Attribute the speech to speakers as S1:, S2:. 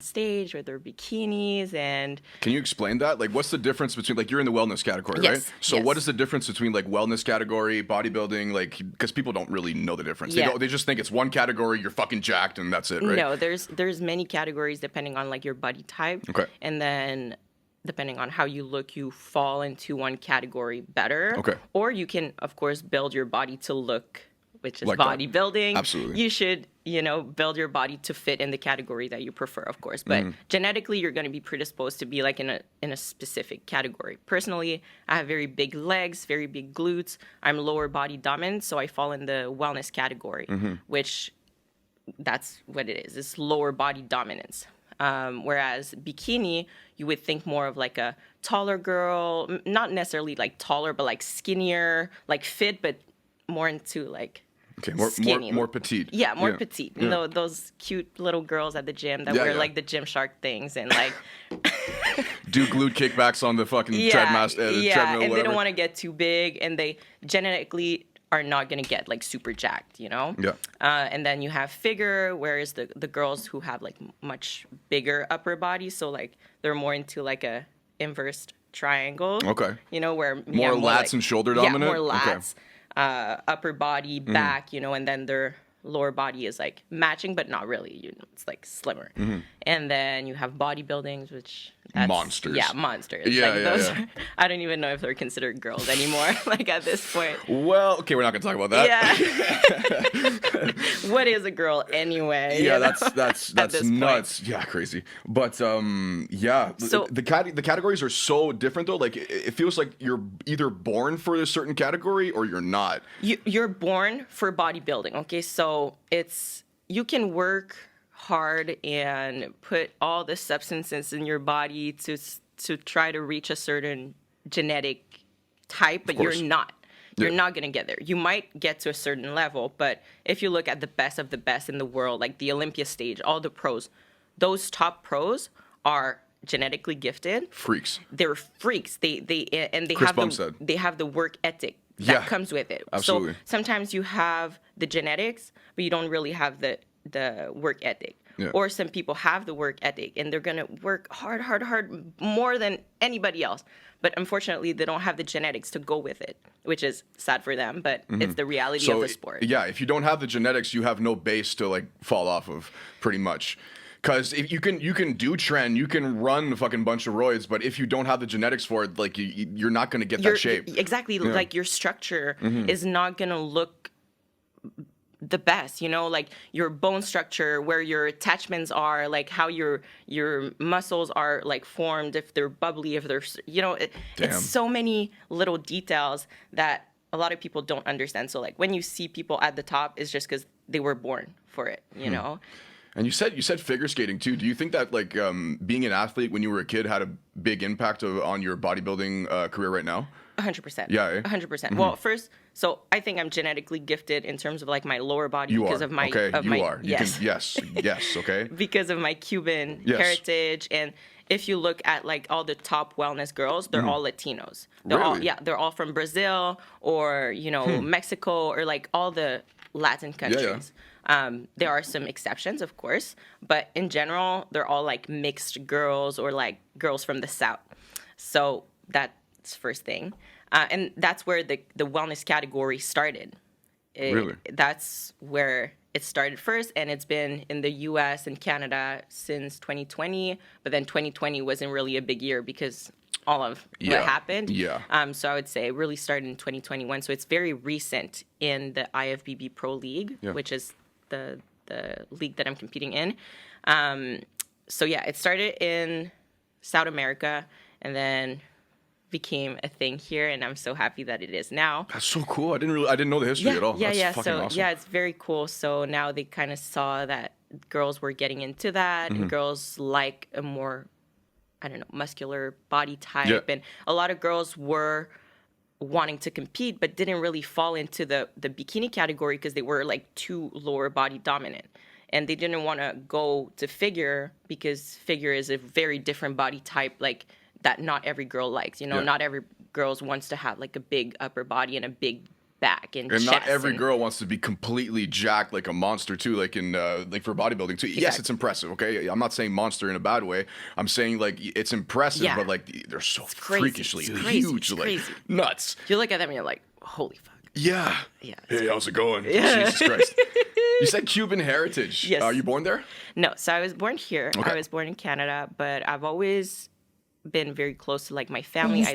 S1: stage with their bikinis. And
S2: can you explain that? Like, what's the difference between, like, you're in the wellness category,
S1: Yes,
S2: right? So
S1: yes.
S2: what is the difference between, like, wellness category, bodybuilding, like, because people don't really know the difference.
S1: Yeah.
S2: They just think it's one category, you're fucking jacked, and that's it, right?
S1: No, there's many categories depending on like your body type.
S2: Okay.
S1: And then depending on how you look, you fall into one category better.
S2: Okay.
S1: Or you can, of course, build your body to look, which is
S2: Like that.
S1: bodybuilding.
S2: Absolutely.
S1: You should, build your body to fit in the category that you prefer, of course. But genetically, you're going to be predisposed to be like in a specific category. Personally, I have very big legs, very big glutes. I'm lower body dominant, so I fall in the wellness category, which that's what it is. It's lower body dominance. Whereas bikini, you would think more of like a taller girl, not necessarily like taller, but like skinnier, like fit, but more into like skinny.
S2: more petite.
S1: Yeah, more petite. You know, those cute little girls at the gym that wear like the Gymshark things and like
S2: do glute kickbacks on the fucking treadmill.
S1: And
S2: whatever.
S1: they don't want to get too big, and they genetically are not going to get like super jacked,
S2: Yeah.
S1: And then you have figure, whereas the girls who have like much bigger upper bodies, so like they're more into like a inverse triangle.
S2: Okay.
S1: Where
S2: More lats
S1: like,
S2: and shoulder dominant?
S1: Yeah, more
S2: Okay.
S1: lats, upper body, back, and then their lower body is like matching, but not really. It's like slimmer. And then you have bodybuildings, which
S2: monsters.
S1: Yeah, monsters.
S2: Yeah,
S1: like,
S2: yeah,
S1: those
S2: yeah.
S1: I don't even know if they're considered girls anymore. Like at this point.
S2: Well, okay, we're not gonna talk about that.
S1: Yeah. What is a girl anyway?
S2: Yeah, that's
S1: this
S2: nuts.
S1: point.
S2: Yeah, crazy. But yeah,
S1: So-
S2: the categories are so different though. Like it feels like you're either born for a certain category or you're not.
S1: You're born for bodybuilding. Okay, so you can work hard and put all the substances in your body to try to reach a certain genetic type, but you're not. You're not going to get there. You might get to a certain level, but if you look at the best of the best in the world, like the Olympia stage, all the pros, those top pros are genetically gifted.
S2: Freaks.
S1: They're freaks. They
S2: Chris Bumstead.
S1: they have the work ethic that comes with it.
S2: Absolutely.
S1: So sometimes you have the genetics, but you don't really have the work ethic.
S2: Yeah.
S1: Or some people have the work ethic and they're gonna work hard more than anybody else. But unfortunately, they don't have the genetics to go with it, which is sad for them. But it's the reality of the sport.
S2: Yeah, if you don't have the genetics, you have no base to like fall off of, pretty much. Because if you can do trend, you can run a fucking bunch of roids, but if you don't have the genetics for it, like you're not gonna get that shape.
S1: Exactly, like your structure is not gonna look the best, like your bone structure, where your attachments are, like how your muscles are like formed, if they're bubbly, if they're, it's so many little details that a lot of people don't understand. So like when you see people at the top, it's just because they were born for it, you know?
S2: And you said figure skating too. Do you think that like being an athlete when you were a kid had a big impact on your bodybuilding career right now?
S1: 100%.
S2: Yeah.
S1: 100%. Well, first, so I think I'm genetically gifted in terms of like my lower body because of my
S2: Yes. Okay.
S1: Because of my Cuban heritage. And if you look at like all the top wellness girls, they're all Latinos. They're all from Brazil or Mexico or like all the Latin countries. There are some exceptions, of course, but in general, they're all like mixed girls or like girls from the South. So that's first thing. And that's where the wellness category started.
S2: Really?
S1: That's where it started first, and it's been in the U.S. and Canada since 2020, but then 2020 wasn't really a big year because all of what happened.
S2: Yeah.
S1: So I would say it really started in 2021. So it's very recent in the IFBB Pro League, which is the league that I'm competing in. So yeah, it started in South America and then became a thing here, and I'm so happy that it is now.
S2: That's so cool. I didn't know the history at all. That's fucking awesome.
S1: Yeah, it's very cool. So now they kind of saw that girls were getting into that, and girls like a more, muscular body type, and a lot of girls were wanting to compete but didn't really fall into the bikini category because they were like too lower body dominant, and they didn't want to go to figure because figure is a very different body type, like that not every girl likes. Not every girl wants to have like a big upper body and a big back and
S2: And
S1: chest.
S2: not every girl wants to be completely jacked like a monster too, like in like for bodybuilding too. Yes, it's impressive. Okay, I'm not saying monster in a bad way. I'm saying like it's impressive, but like they're so freakishly huge, like nuts.
S1: You look at them and you're like, holy fuck.
S2: Yeah.
S1: Yeah.
S2: Hey, how's it going? Yeah. Jesus Christ. You said Cuban heritage.
S1: Yes.
S2: Are you born there?
S1: No, so I was born here.
S2: Okay.
S1: I was born in Canada, but I've always been very close to like my family.